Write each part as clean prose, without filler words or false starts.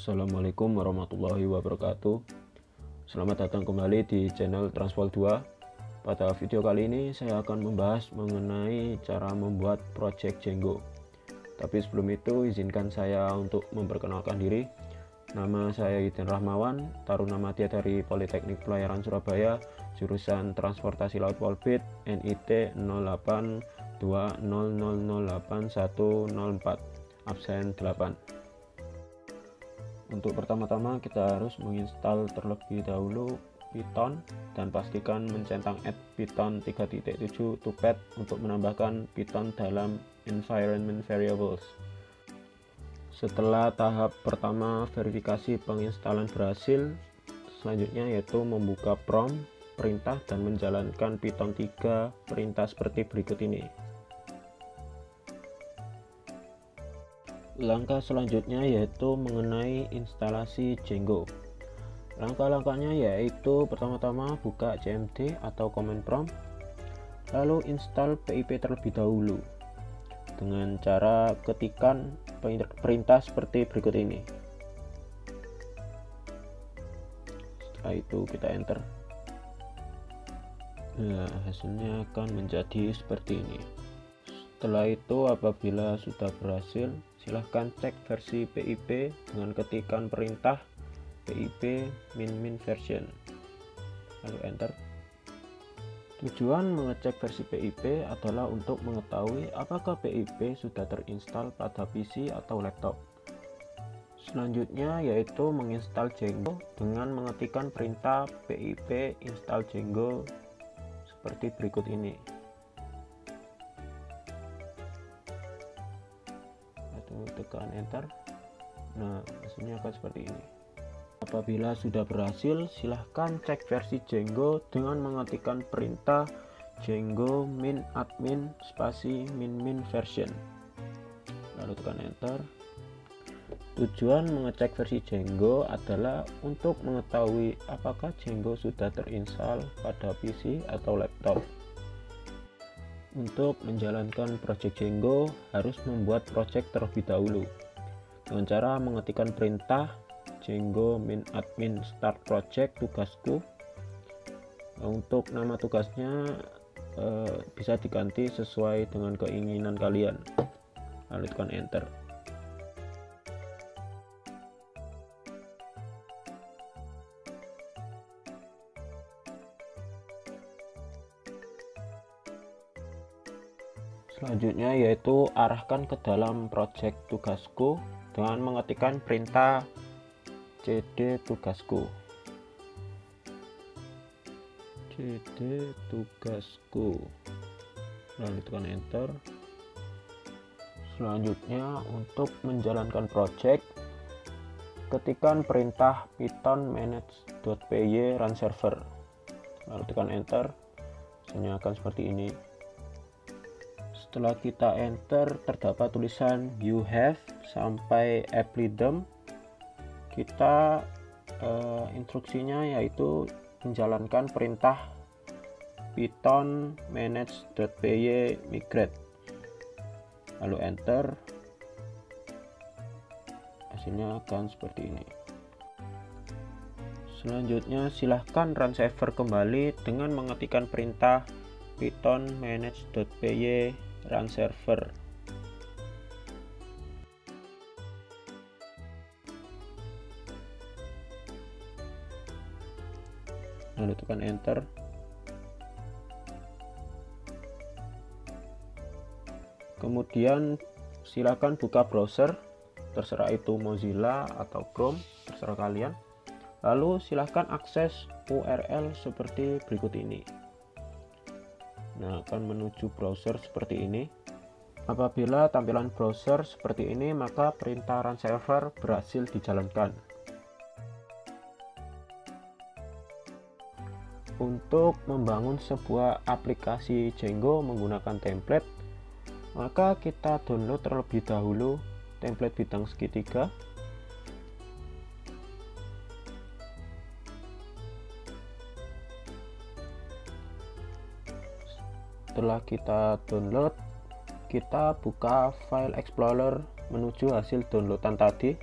Assalamualaikum warahmatullahi wabarakatuh. Selamat datang kembali di channel Transvol 2. Pada video kali ini saya akan membahas mengenai cara membuat project Django. Tapi sebelum itu izinkan saya untuk memperkenalkan diri. Nama saya Yudin Rahmawan, Taruna Madya dari Politeknik Pelayaran Surabaya, jurusan Transportasi Laut Polbit, NIT 0820008104, absen 8. Untuk pertama-tama kita harus menginstal terlebih dahulu Python dan pastikan mencentang add Python 3.7 to pad untuk menambahkan Python dalam environment variables. Setelah tahap pertama verifikasi penginstalan berhasil, selanjutnya yaitu membuka prompt, perintah dan menjalankan Python 3 perintah seperti berikut ini. Langkah selanjutnya yaitu mengenai instalasi Django. Langkah-langkahnya yaitu pertama-tama buka cmd atau command prompt, lalu install pip terlebih dahulu dengan cara ketikan perintah seperti berikut ini. Setelah itu kita enter. Nah, hasilnya akan menjadi seperti ini. Setelah itu apabila sudah berhasil, silahkan cek versi PIP dengan ketikan perintah PIP min version, lalu enter. Tujuan mengecek versi PIP adalah untuk mengetahui apakah PIP sudah terinstall pada PC atau laptop. Selanjutnya yaitu menginstal Django dengan mengetikkan perintah PIP install Django seperti berikut ini. Tekan enter. Nah, hasilnya akan seperti ini. Apabila sudah berhasil, silahkan cek versi Django dengan mengetikkan perintah Django min admin spasi min version, lalu tekan enter. Tujuan mengecek versi Django adalah untuk mengetahui apakah Django sudah terinstall pada PC atau laptop. Untuk menjalankan project Django harus membuat project terlebih dahulu dengan cara mengetikkan perintah Django min admin start project tugasku. Untuk nama tugasnya bisa diganti sesuai dengan keinginan kalian, lalu tekan enter. Selanjutnya yaitu arahkan ke dalam project tugasku dengan mengetikkan perintah cd tugasku. Lalu tekan enter. Selanjutnya untuk menjalankan project, ketikkan perintah python manage.py run server, lalu tekan enter. Hasilnya akan seperti ini. Setelah kita enter, terdapat tulisan you have sampai apply-them. Kita instruksinya yaitu menjalankan perintah python manage.py migrate, lalu enter. Hasilnya akan seperti ini. Selanjutnya silahkan run server kembali dengan mengetikkan perintah python manage.py run server, lalu tekan enter. Kemudian silakan buka browser, terserah itu Mozilla atau Chrome, terserah kalian. Lalu silahkan akses URL seperti berikut ini. Nah, akan menuju browser seperti ini. Apabila tampilan browser seperti ini, maka perintah run server berhasil dijalankan. Untuk membangun sebuah aplikasi Django menggunakan template, maka kita download terlebih dahulu template bidang segitiga. Setelah kita download, kita buka file explorer menuju hasil downloadan tadi.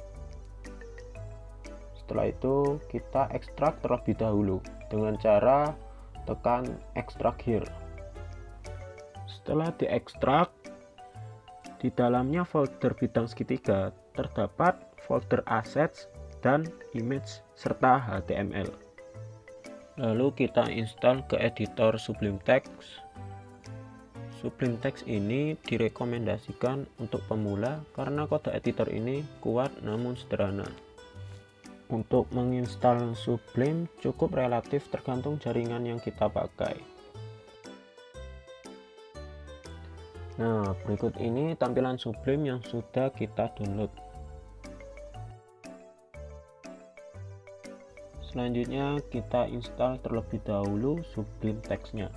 Setelah itu kita ekstrak terlebih dahulu dengan cara tekan extract here. Setelah diekstrak, di dalamnya folder bidang segitiga terdapat folder assets dan image serta HTML. Lalu kita install ke editor Sublime Text. Sublime Text ini direkomendasikan untuk pemula karena kode editor ini kuat namun sederhana. Untuk menginstal Sublime cukup relatif tergantung jaringan yang kita pakai. Nah, berikut ini tampilan Sublime yang sudah kita download. Selanjutnya kita install terlebih dahulu Sublime Text-nya.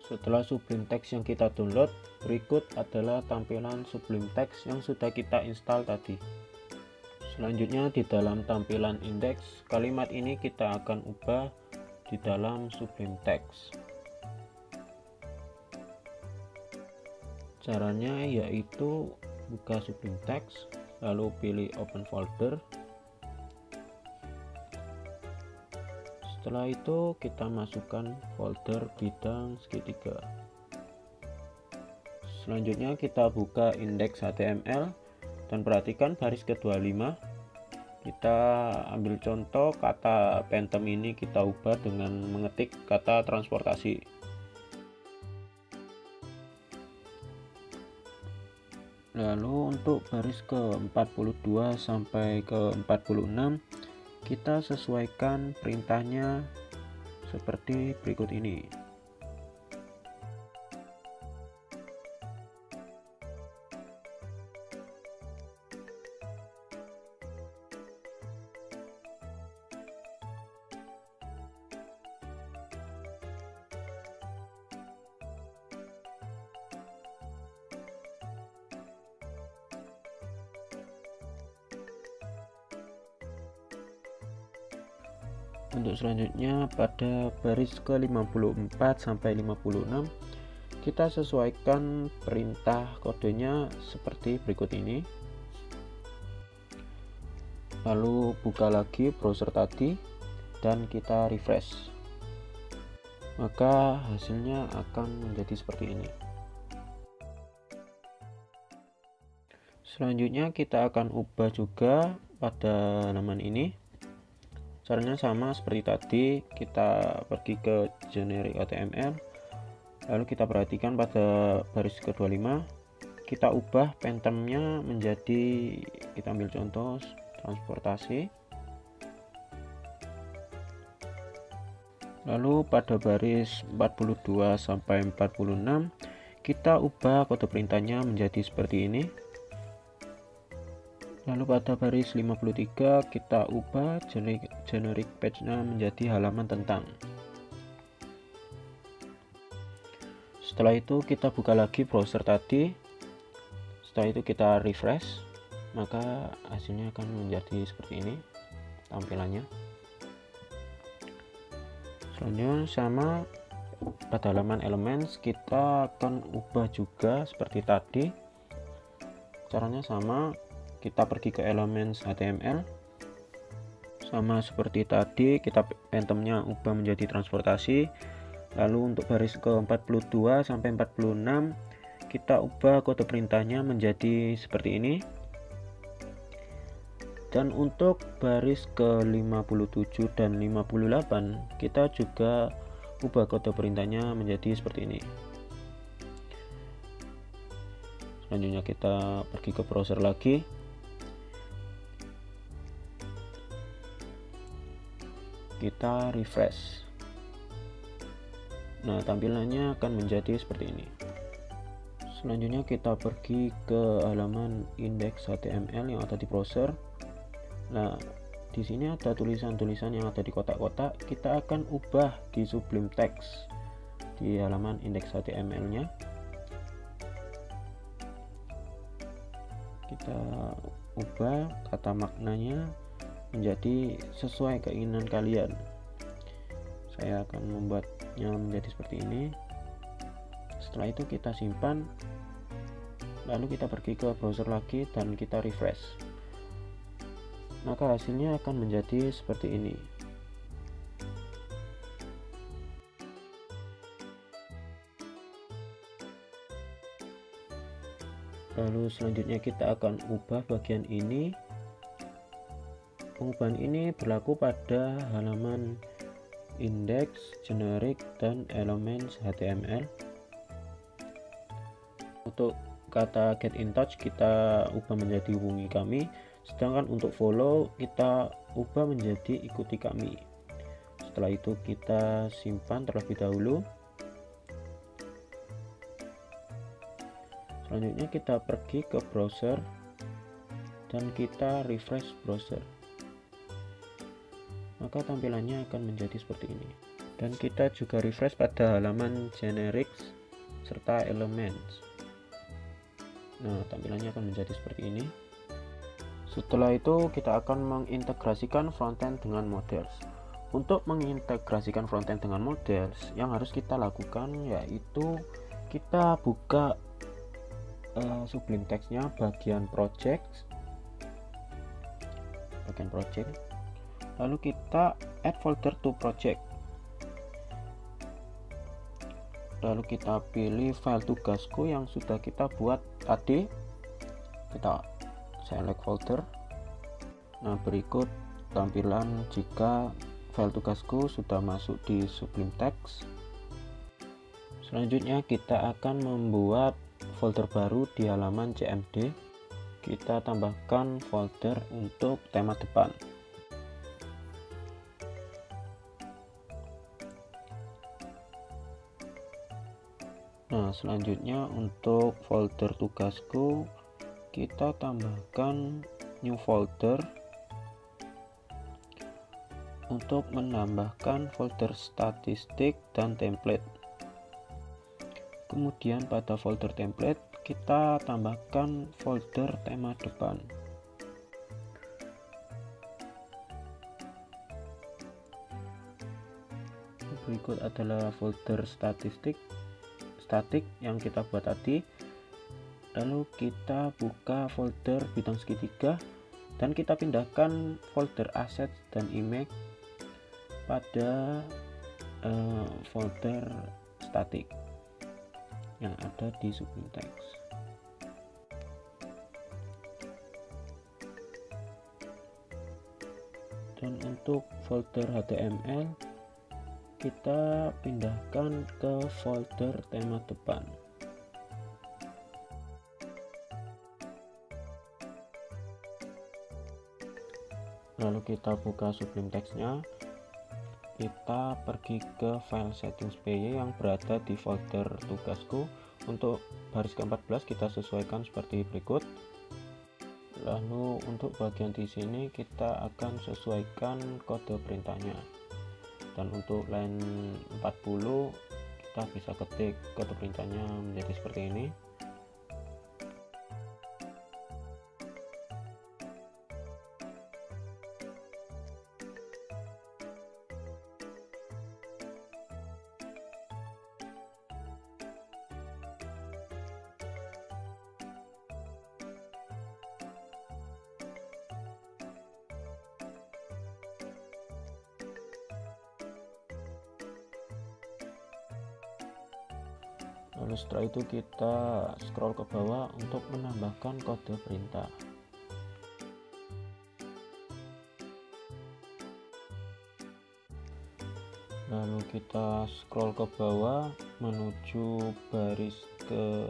Setelah Sublime Text yang kita download, berikut adalah tampilan Sublime Text yang sudah kita install tadi. Selanjutnya di dalam tampilan indeks, kalimat ini kita akan ubah di dalam Sublime Text. Caranya yaitu buka Sublime Text, lalu pilih Open Folder. Setelah itu kita masukkan folder bidang segitiga. Selanjutnya kita buka indeks HTML dan perhatikan baris ke-25. Kita ambil contoh kata Phantom ini kita ubah dengan mengetik kata transportasi. Lalu untuk baris ke-42 sampai ke-46 kita sesuaikan perintahnya seperti berikut ini. Untuk selanjutnya pada baris ke-54 sampai 56 kita sesuaikan perintah kodenya seperti berikut ini. Lalu buka lagi browser tadi dan kita refresh. Maka hasilnya akan menjadi seperti ini. Selanjutnya kita akan ubah juga pada halaman ini. Caranya sama seperti tadi, kita pergi ke generic HTML, lalu kita perhatikan pada baris ke-25 kita ubah Phantom-nya menjadi, kita ambil contoh transportasi. Lalu pada baris 42 sampai 46 kita ubah kode perintahnya menjadi seperti ini. Lalu pada baris 53 kita ubah generic page-nya menjadi halaman tentang. Setelah itu kita buka lagi browser tadi. Setelah itu kita refresh, maka hasilnya akan menjadi seperti ini tampilannya. Selanjutnya sama pada halaman elements kita akan ubah juga seperti tadi. Caranya sama, kita pergi ke elements HTML, sama seperti tadi kita Phantom-nya ubah menjadi transportasi. Lalu untuk baris ke-42 sampai 46 kita ubah kode perintahnya menjadi seperti ini. Dan untuk baris ke-57 dan 58 kita juga ubah kode perintahnya menjadi seperti ini. Selanjutnya kita pergi ke browser lagi. Kita refresh. Nah, tampilannya akan menjadi seperti ini. Selanjutnya kita pergi ke halaman indeks HTML yang ada di browser. Nah, di sini ada tulisan-tulisan yang ada di kotak-kotak, kita akan ubah di Sublime Text di halaman indeks HTML nya. Kita ubah kata maknanya menjadi sesuai keinginan kalian. Saya akan membuatnya menjadi seperti ini. Setelah itu kita simpan, lalu kita pergi ke browser lagi dan kita refresh, maka hasilnya akan menjadi seperti ini. Lalu selanjutnya kita akan ubah bagian ini. Pengubahan ini berlaku pada halaman index, generic, dan elements HTML. Untuk kata get in touch kita ubah menjadi hubungi kami, sedangkan untuk follow kita ubah menjadi ikuti kami. Setelah itu kita simpan terlebih dahulu. Selanjutnya kita pergi ke browser dan kita refresh browser, maka tampilannya akan menjadi seperti ini. Dan kita juga refresh pada halaman generics serta elements. Nah, tampilannya akan menjadi seperti ini. Setelah itu kita akan mengintegrasikan frontend dengan models. Untuk mengintegrasikan frontend dengan models, yang harus kita lakukan yaitu kita buka Sublime Text-nya bagian project, lalu kita add folder to project, lalu kita pilih file tugasku yang sudah kita buat tadi, kita select folder. Nah, berikut tampilan jika file tugasku sudah masuk di Sublime Text. Selanjutnya kita akan membuat folder baru di halaman CMD. Kita tambahkan folder untuk tema depan. Nah, selanjutnya untuk folder tugasku kita tambahkan new folder untuk menambahkan folder statistik dan template. Kemudian pada folder template kita tambahkan folder tema depan. Berikut adalah folder statik yang kita buat tadi. Lalu kita buka folder bintang segitiga dan kita pindahkan folder assets dan image pada folder statik yang ada di Sublime Text. Dan untuk folder HTML kita pindahkan ke folder tema depan. Lalu kita buka Sublime Text-nya, kita pergi ke file settings PY yang berada di folder tugasku. Untuk baris ke-14 kita sesuaikan seperti berikut. Lalu untuk bagian di sini kita akan sesuaikan kode perintahnya. Dan untuk line 40 kita bisa ketik kode perintahnya menjadi seperti ini. Lalu setelah itu kita scroll ke bawah untuk menambahkan kode perintah. Lalu kita scroll ke bawah menuju baris ke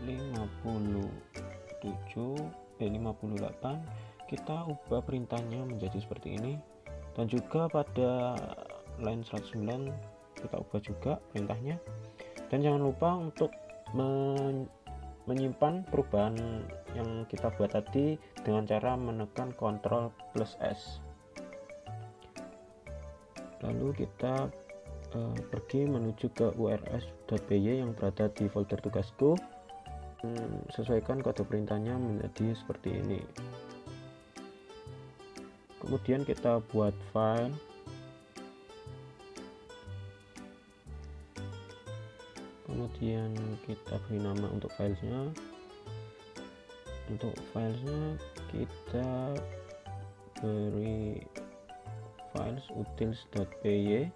58, kita ubah perintahnya menjadi seperti ini. Dan juga pada line 109 kita ubah juga perintahnya. Dan jangan lupa untuk menyimpan perubahan yang kita buat tadi dengan cara menekan Ctrl plus S. Lalu kita pergi menuju ke urs.py yang berada di folder tugasku. Sesuaikan kode perintahnya menjadi seperti ini. Kemudian kita buat file. Kemudian kita beri nama untuk filenya. Untuk filenya kita beri files utils.py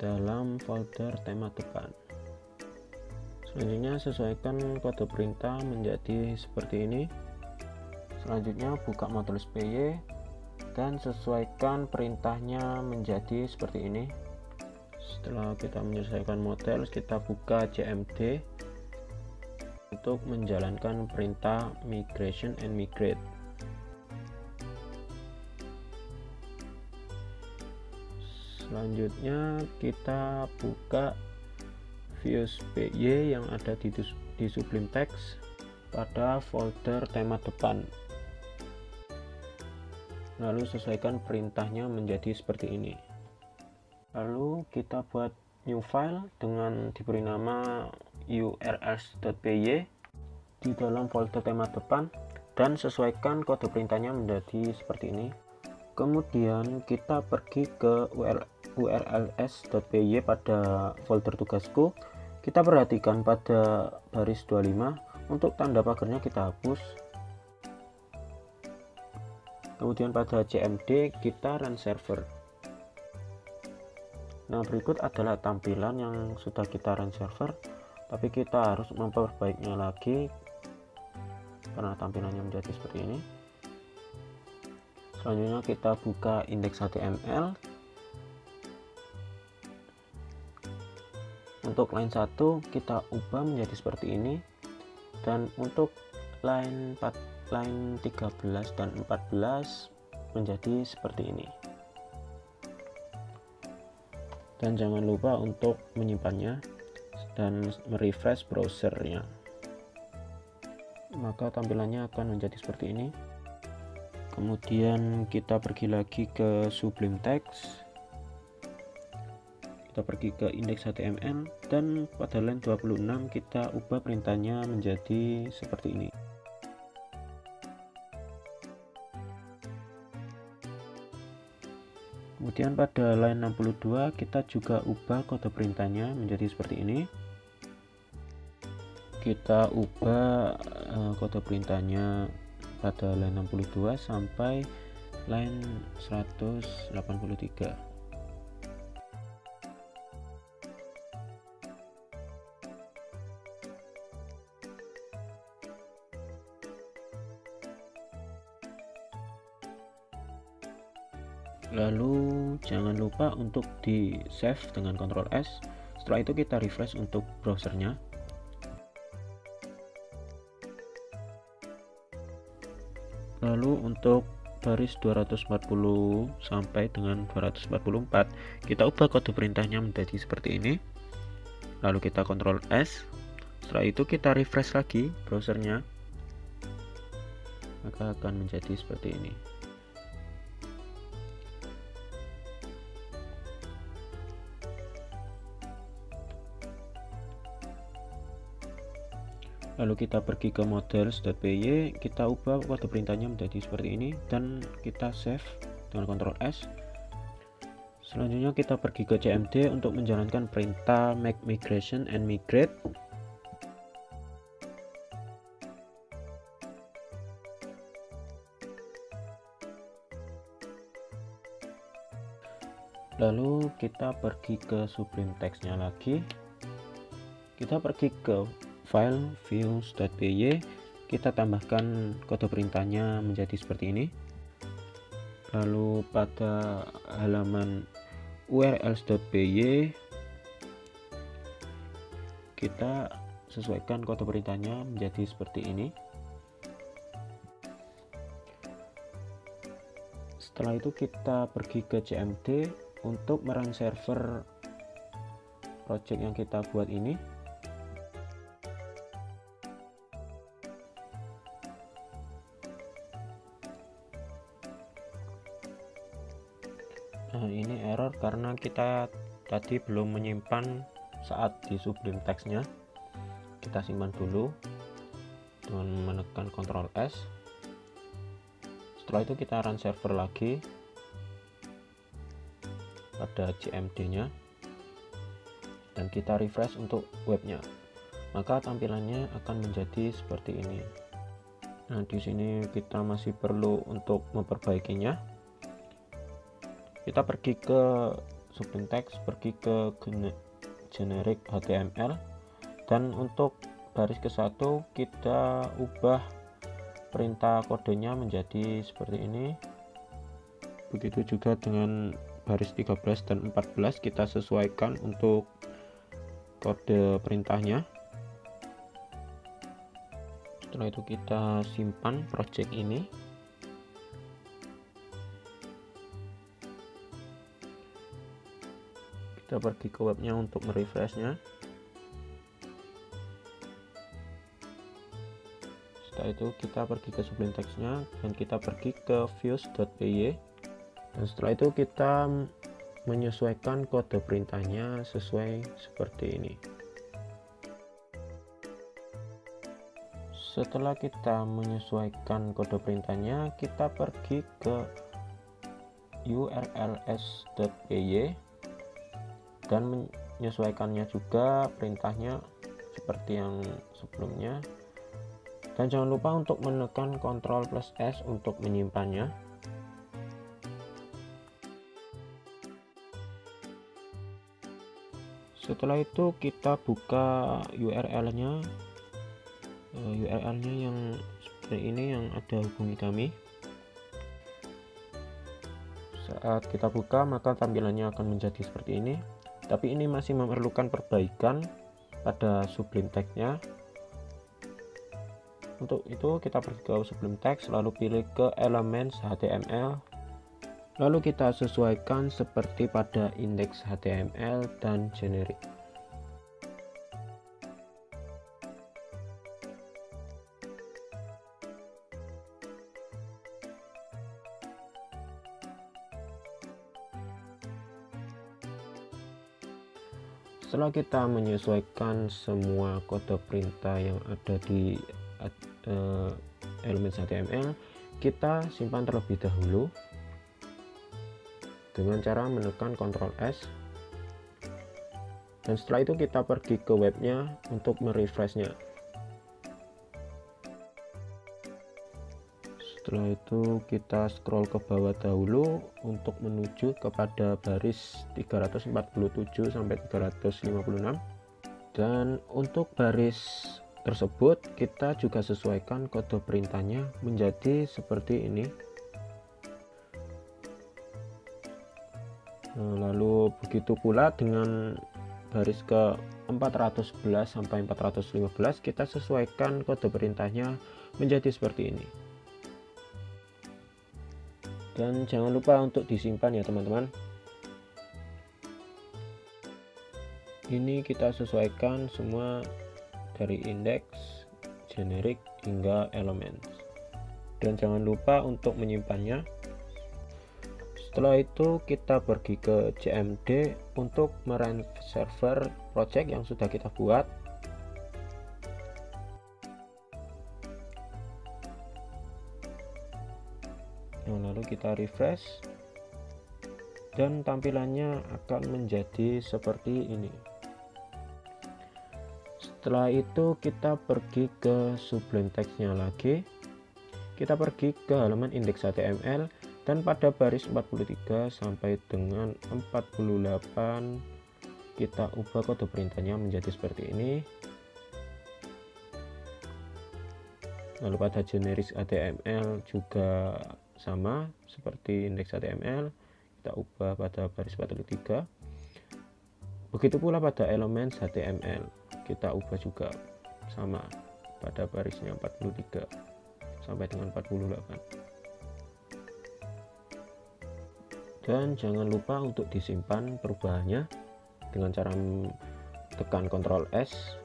dalam folder tema depan. Selanjutnya sesuaikan kode perintah menjadi seperti ini. Selanjutnya buka models.py dan sesuaikan perintahnya menjadi seperti ini. Setelah kita menyelesaikan model, kita buka cmd untuk menjalankan perintah migration and migrate. Selanjutnya kita buka views.py yang ada di Sublime Text pada folder tema depan. Lalu sesuaikan perintahnya menjadi seperti ini. Lalu kita buat new file dengan diberi nama urls.py di dalam folder tema depan dan sesuaikan kode perintahnya menjadi seperti ini. Kemudian kita pergi ke urls.py pada folder tugasku. Kita perhatikan pada baris 25 untuk tanda pagarnya kita hapus. Kemudian pada cmd kita run server. Nah, berikut adalah tampilan yang sudah kita run server, tapi kita harus memperbaikinya lagi karena tampilannya menjadi seperti ini. Selanjutnya kita buka index.html. Untuk line 1 kita ubah menjadi seperti ini, dan untuk line 13 dan 14 menjadi seperti ini. Dan jangan lupa untuk menyimpannya dan merefresh browsernya, maka tampilannya akan menjadi seperti ini. Kemudian kita pergi lagi ke Sublime Text, kita pergi ke index.html, dan pada line 26 kita ubah perintahnya menjadi seperti ini. Kemudian pada line 62 kita juga ubah kode perintahnya menjadi seperti ini. Kita ubah kode perintahnya pada line 62 sampai line 183. Lalu jangan lupa untuk di save dengan Ctrl S. Setelah itu kita refresh untuk browsernya. Lalu untuk baris 240 sampai dengan 244 kita ubah kode perintahnya menjadi seperti ini. Lalu kita Ctrl S. Setelah itu kita refresh lagi browsernya, maka akan menjadi seperti ini. Lalu kita pergi ke models.py, kita ubah kode perintahnya menjadi seperti ini dan kita save dengan Ctrl S. Selanjutnya kita pergi ke cmd untuk menjalankan perintah make migration and migrate. Lalu kita pergi ke Sublime Text-nya lagi. Kita pergi ke file views.py, kita tambahkan kode perintahnya menjadi seperti ini. Lalu pada halaman urls.py kita sesuaikan kode perintahnya menjadi seperti ini. Setelah itu kita pergi ke cmd untuk merun server project yang kita buat ini. karena kita tadi belum menyimpan saat di Sublime Text-nya. Kita simpan dulu dengan menekan Ctrl S. Setelah itu kita run server lagi pada CMD-nya dan kita refresh untuk webnya, maka tampilannya akan menjadi seperti ini. Nah, di sini kita masih perlu untuk memperbaikinya. Kita pergi ke Sublime Text, pergi ke generic HTML, dan untuk baris ke-1 kita ubah perintah kodenya menjadi seperti ini. Begitu juga dengan baris 13 dan 14 kita sesuaikan untuk kode perintahnya. Setelah itu kita simpan project ini. Kita pergi ke webnya untuk merefreshnya. Setelah itu kita pergi ke Sublime Text-nya dan kita pergi ke views.py, dan setelah itu kita menyesuaikan kode perintahnya sesuai seperti ini. Setelah kita menyesuaikan kode perintahnya, kita pergi ke urls.py dan menyesuaikannya juga perintahnya seperti yang sebelumnya. Dan jangan lupa untuk menekan Ctrl plus S untuk menyimpannya. Setelah itu kita buka URL-nya. URL-nya yang seperti ini yang ada hubungi kami. Saat kita buka maka tampilannya akan menjadi seperti ini. Tapi ini masih memerlukan perbaikan pada Sublime Text-nya. Untuk itu kita pergi ke Sublime Text, lalu pilih ke Elements HTML, lalu kita sesuaikan seperti pada indeks HTML dan generic. Setelah kita menyesuaikan semua kode perintah yang ada di Elements HTML, kita simpan terlebih dahulu dengan cara menekan Ctrl S, dan setelah itu kita pergi ke webnya untuk merefreshnya. Setelah itu kita scroll ke bawah dahulu untuk menuju kepada baris 347 sampai 356, dan untuk baris tersebut kita juga sesuaikan kode perintahnya menjadi seperti ini. Lalu begitu pula dengan baris ke 411 sampai 415 kita sesuaikan kode perintahnya menjadi seperti ini. Dan jangan lupa untuk disimpan ya teman-teman. Ini kita sesuaikan semua dari indeks, generic hingga elements, dan jangan lupa untuk menyimpannya. Setelah itu kita pergi ke CMD untuk merun server project yang sudah kita buat. Lalu kita refresh dan tampilannya akan menjadi seperti ini. Setelah itu kita pergi ke Sublime Text-nya lagi. Kita pergi ke halaman indeks HTML dan pada baris 43 sampai dengan 48 kita ubah kode perintahnya menjadi seperti ini. Lalu pada generic HTML juga sama seperti indeks HTML, kita ubah pada baris 43. Begitu pula pada elements HTML, kita ubah juga sama pada barisnya 43 sampai dengan 48. Dan jangan lupa untuk disimpan perubahannya dengan cara tekan Ctrl S.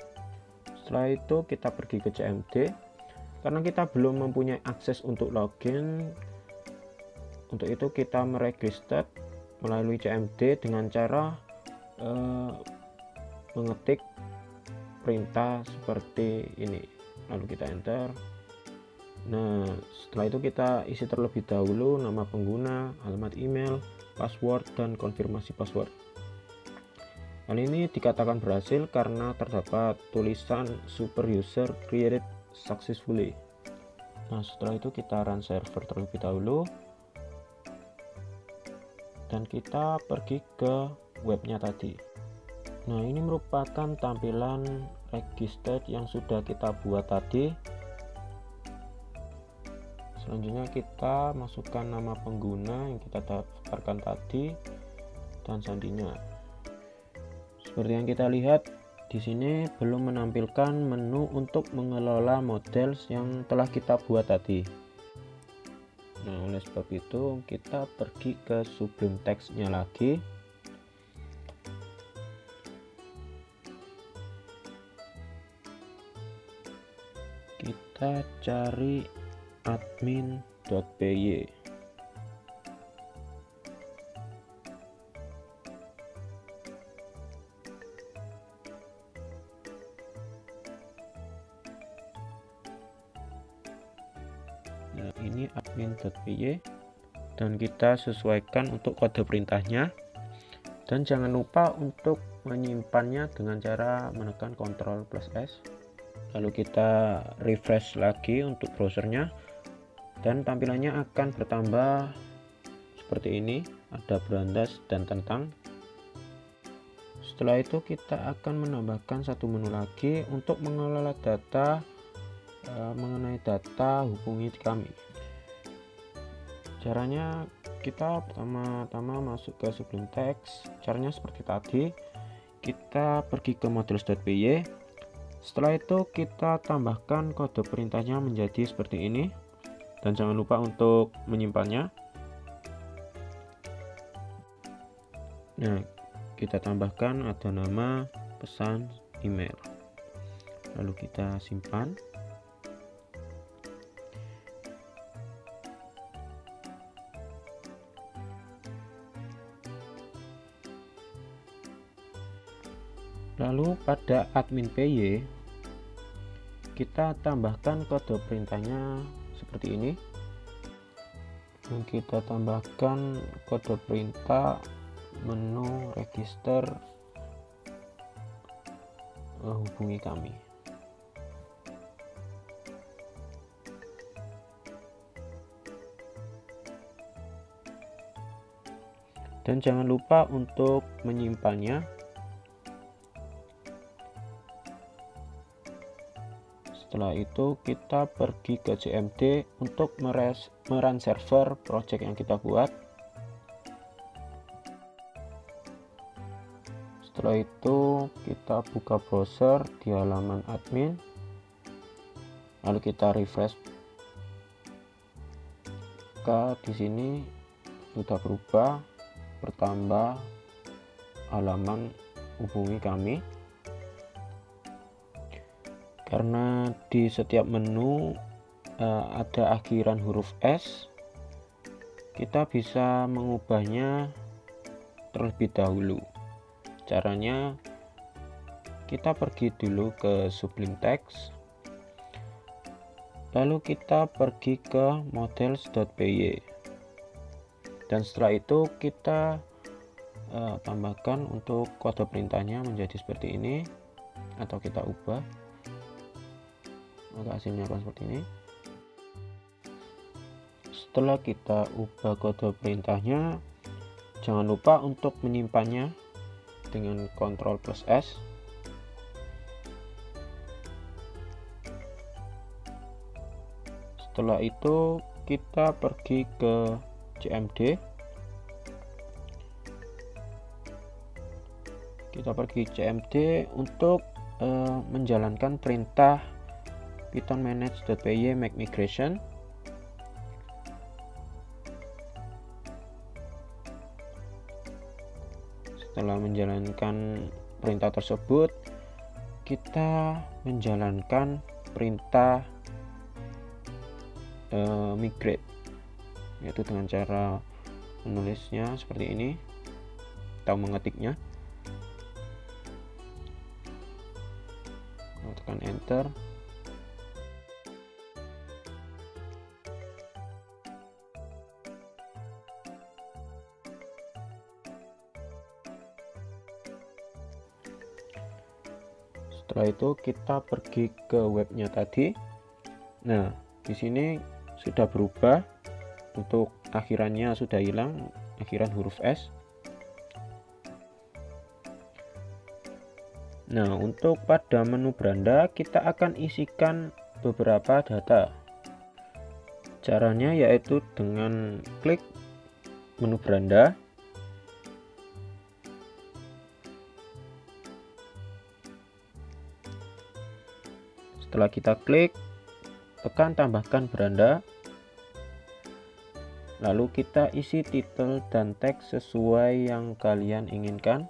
Setelah itu kita pergi ke CMD. Karena kita belum mempunyai akses untuk login, untuk itu kita meregister melalui CMD dengan cara mengetik perintah seperti ini, lalu kita enter. Nah, setelah itu kita isi terlebih dahulu nama pengguna, alamat email, password, dan konfirmasi password. Hal ini dikatakan berhasil karena terdapat tulisan super user created successfully. Nah, setelah itu kita run server terlebih dahulu dan kita pergi ke webnya tadi. Nah, ini merupakan tampilan register yang sudah kita buat tadi. Selanjutnya kita masukkan nama pengguna yang kita daftarkan tadi dan sandinya. Seperti yang kita lihat di sini belum menampilkan menu untuk mengelola model yang telah kita buat tadi. Nah, oleh sebab itu kita pergi ke Sublime Text-nya lagi. Kita cari admin.py. Nah, ini admin.py dan kita sesuaikan untuk kode perintahnya, dan jangan lupa untuk menyimpannya dengan cara menekan Ctrl+S. Lalu kita refresh lagi untuk browsernya dan tampilannya akan bertambah seperti ini, ada berandas dan tentang. Setelah itu kita akan menambahkan satu menu lagi untuk mengelola data. Mengenai data, hubungi kami. Caranya kita pertama-tama masuk ke Sublime Text. Caranya seperti tadi, kita pergi ke models.py. Setelah itu kita tambahkan kode perintahnya menjadi seperti ini, dan jangan lupa untuk menyimpannya. Nah, kita tambahkan ada nama, pesan, email, lalu kita simpan. Lalu pada admin PY kita tambahkan kode perintahnya seperti ini. Dan kita tambahkan kode perintah menu register hubungi kami. Dan jangan lupa untuk menyimpannya. Setelah itu kita pergi ke CMD untuk merun server project yang kita buat. Setelah itu kita buka browser di halaman admin, lalu kita refresh. Di sini sudah berubah, bertambah halaman hubungi kami. Karena di setiap menu ada akhiran huruf S, kita bisa mengubahnya terlebih dahulu. Caranya kita pergi dulu ke Sublime Text, lalu kita pergi ke models.py, dan setelah itu kita tambahkan untuk kode perintahnya menjadi seperti ini, atau kita ubah. Maka hasilnya akan seperti ini. Setelah kita ubah kode perintahnya, jangan lupa untuk menyimpannya dengan Ctrl+S. Setelah itu kita pergi ke CMD. Kita pergi CMD untuk menjalankan perintah python manage.py make migration. Setelah menjalankan perintah tersebut, kita menjalankan perintah migrate, yaitu dengan cara menulisnya seperti ini. atau mengetiknya. Tekan enter. Setelah itu kita pergi ke webnya tadi. Nah, di sini sudah berubah, untuk akhirannya sudah hilang, akhiran huruf S. Nah, untuk pada menu beranda kita akan isikan beberapa data. Caranya yaitu dengan klik menu beranda. Setelah kita klik, tekan tambahkan beranda. Lalu kita isi titel dan teks sesuai yang kalian inginkan.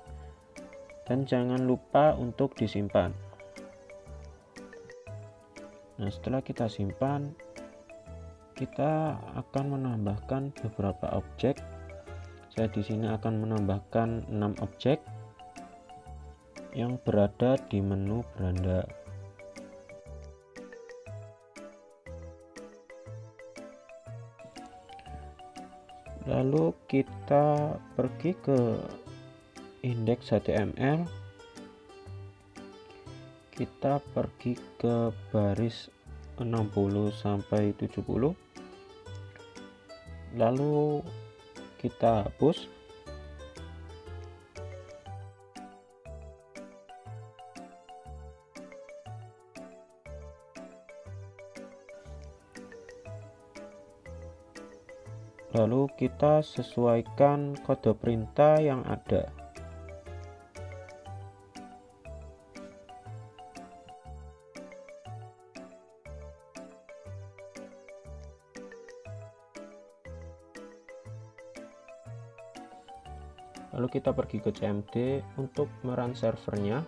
Dan jangan lupa untuk disimpan. Nah, setelah kita simpan, kita akan menambahkan beberapa objek. Saya di sini akan menambahkan 6 objek yang berada di menu beranda. Lalu kita pergi ke indeks HTML, kita pergi ke baris 60 sampai 70, lalu kita hapus. Lalu kita sesuaikan kode perintah yang ada. Lalu kita pergi ke CMD untuk merun servernya.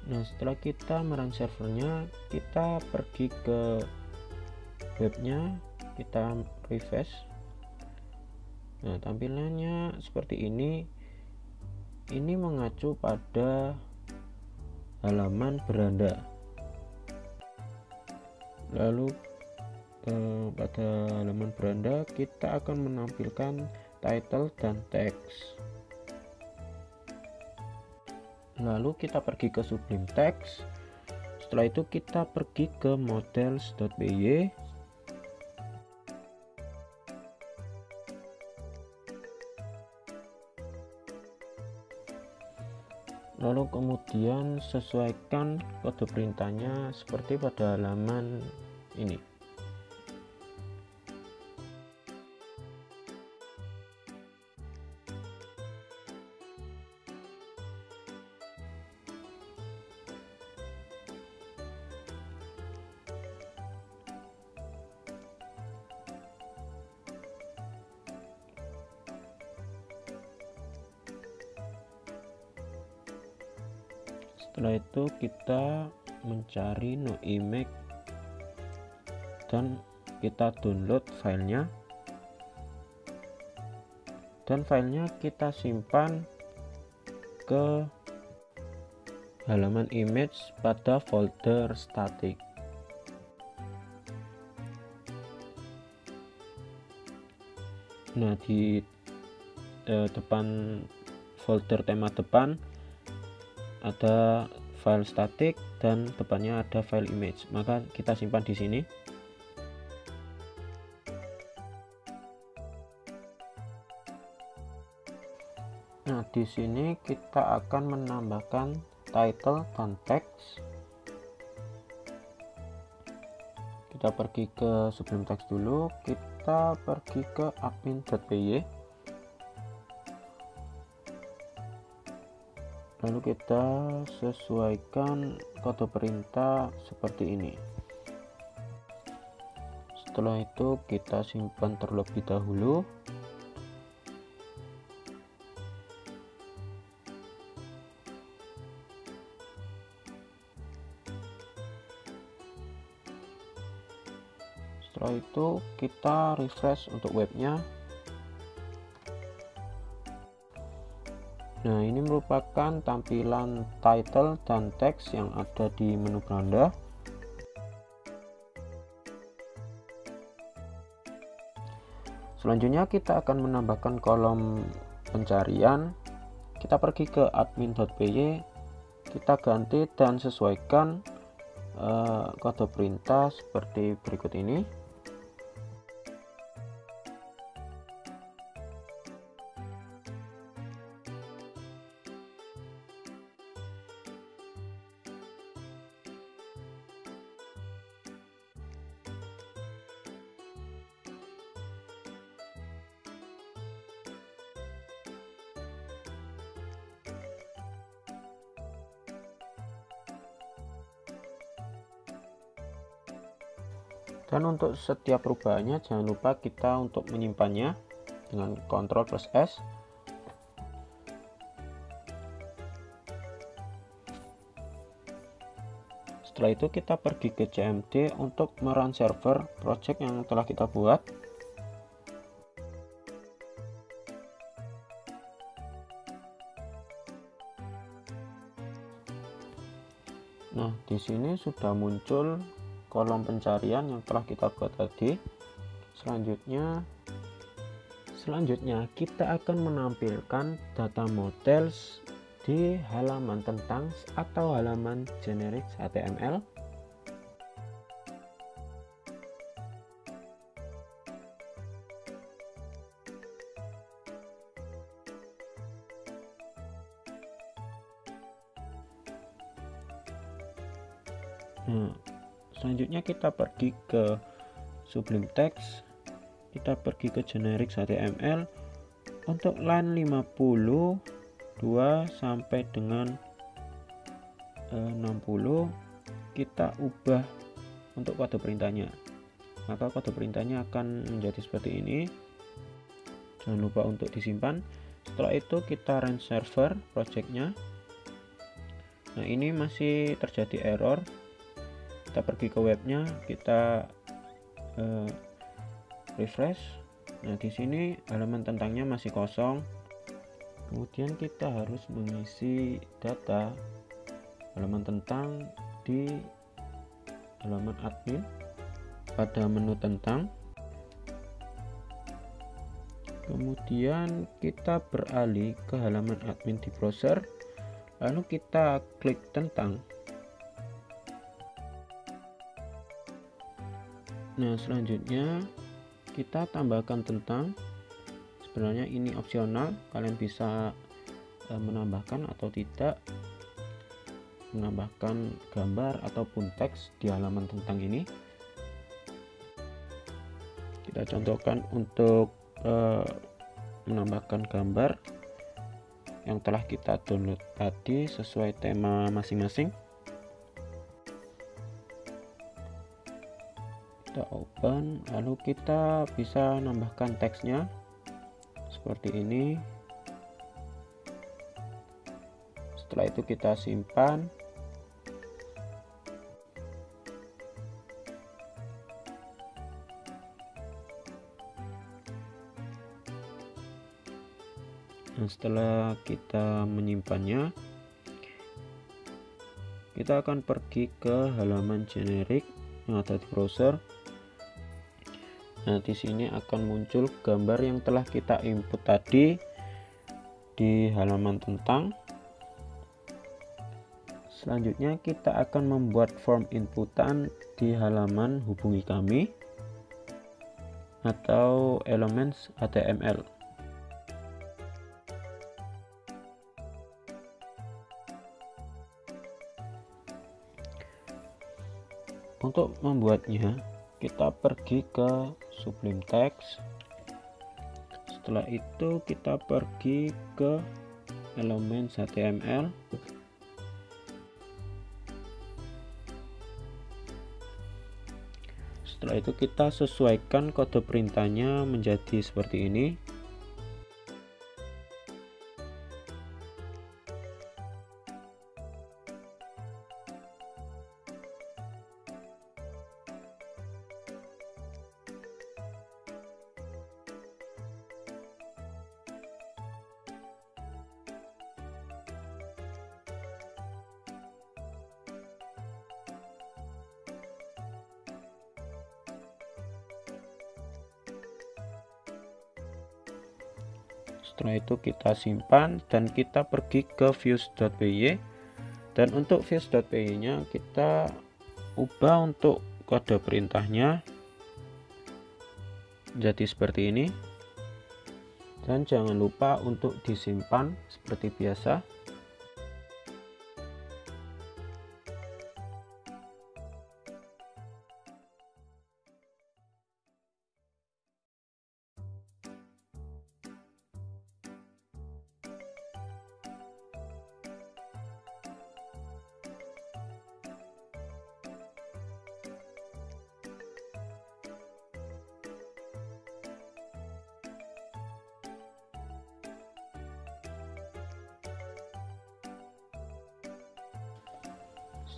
Nah, setelah kita merun servernya, kita pergi ke webnya, kita refresh. Nah, tampilannya seperti ini. Ini mengacu pada halaman beranda. Lalu pada halaman beranda kita akan menampilkan title dan teks. Lalu kita pergi ke Sublime Text. Setelah itu kita pergi ke models.py. Lalu kemudian sesuaikan kode perintahnya seperti pada halaman ini. Setelah itu kita mencari Noimake dan kita download filenya, dan filenya kita simpan ke halaman image pada folder static. Nah, di depan folder tema depan ada file static dan depannya ada file image, maka kita simpan di sini. Nah, di sini kita akan menambahkan title dan teks. Kita pergi ke Sublime Text dulu, kita pergi ke admin.py. Lalu kita sesuaikan kode perintah seperti ini. Setelah itu kita simpan terlebih dahulu. Setelah itu kita refresh untuk webnya. Nah, ini merupakan tampilan title dan teks yang ada di menu beranda. Selanjutnya kita akan menambahkan kolom pencarian. Kita pergi ke admin.py, kita ganti dan sesuaikan kode perintah seperti berikut ini. Dan untuk setiap perubahannya jangan lupa kita untuk menyimpannya dengan Ctrl plus S. Setelah itu kita pergi ke CMD untuk merun server project yang telah kita buat. Nah, di sini sudah muncul kolom pencarian yang telah kita buat tadi. Selanjutnya kita akan menampilkan data models di halaman tentang atau halaman generic HTML. Nah, selanjutnya kita pergi ke Sublime Text, kita pergi ke generic HTML. Untuk line 52 sampai dengan 60 kita ubah untuk kode perintahnya, maka kode perintahnya akan menjadi seperti ini. Jangan lupa untuk disimpan. Setelah itu kita run server projectnya. Nah, ini masih terjadi error. Kita pergi ke webnya, kita refresh. Nah, di sini halaman tentangnya masih kosong. Kemudian kita harus mengisi data halaman tentang di halaman admin pada menu tentang. Kemudian kita beralih ke halaman admin di browser, lalu kita klik tentang. Nah, selanjutnya kita tambahkan tentang. Sebenarnya ini opsional, kalian bisa menambahkan atau tidak, menambahkan gambar ataupun teks di halaman tentang ini. Kita contohkan untuk menambahkan gambar yang telah kita download tadi sesuai tema masing-masing. Kita open, lalu kita bisa nambahkan teksnya seperti ini. Setelah itu kita simpan. Nah, setelah kita menyimpannya, kita akan pergi ke halaman generic yang ada di browser. Nah, di sini akan muncul gambar yang telah kita input tadi di halaman tentang. Selanjutnya kita akan membuat form inputan di halaman hubungi kami atau elements HTML. Untuk membuatnya, kita pergi ke Sublime Text. Setelah itu kita pergi ke Elements HTML. Setelah itu kita sesuaikan kode perintahnya menjadi seperti ini. Setelah itu kita simpan dan kita pergi ke views.py, dan untuk views.py nya kita ubah untuk kode perintahnya jadi seperti ini, dan jangan lupa untuk disimpan seperti biasa.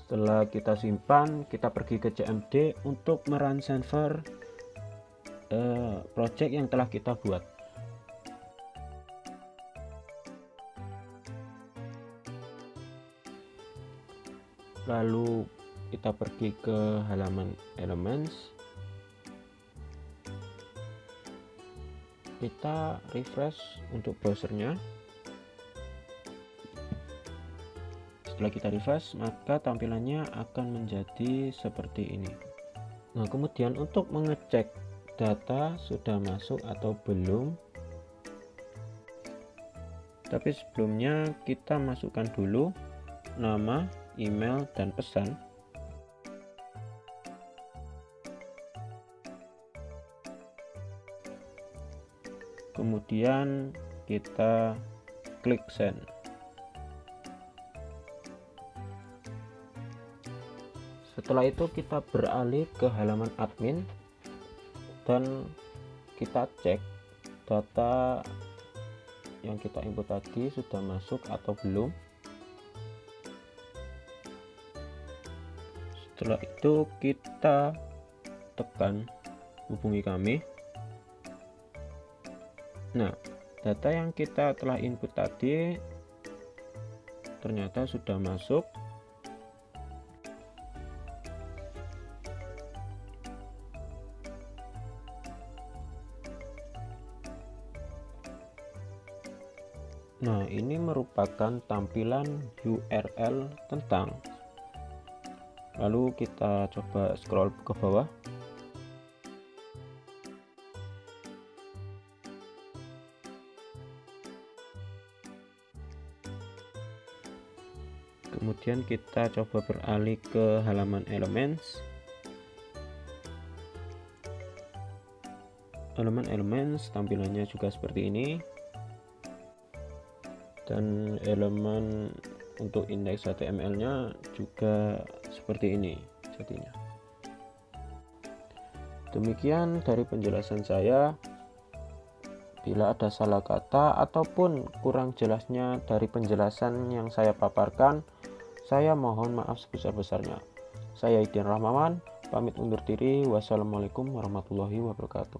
Setelah kita simpan, kita pergi ke CMD untuk merun server project yang telah kita buat. Lalu kita pergi ke halaman Elements, kita refresh untuk browsernya. Setelah kita refresh, maka tampilannya akan menjadi seperti ini. Nah, kemudian untuk mengecek data sudah masuk atau belum, tapi sebelumnya kita masukkan dulu nama, email, dan pesan. Kemudian kita klik send. Setelah itu kita beralih ke halaman admin dan kita cek data yang kita input tadi sudah masuk atau belum. Setelah itu kita tekan hubungi kami. Nah, data yang kita telah input tadi ternyata sudah masuk. Nah, ini merupakan tampilan URL tentang. Lalu kita coba scroll ke bawah. Kemudian kita coba beralih ke halaman Elements. Halaman Elements tampilannya juga seperti ini. Dan elemen untuk indeks HTML-nya juga seperti ini jadinya. Demikian dari penjelasan saya. Bila ada salah kata ataupun kurang jelasnya dari penjelasan yang saya paparkan, saya mohon maaf sebesar-besarnya. Saya Idin Rahmawan, pamit undur diri. Wassalamualaikum warahmatullahi wabarakatuh.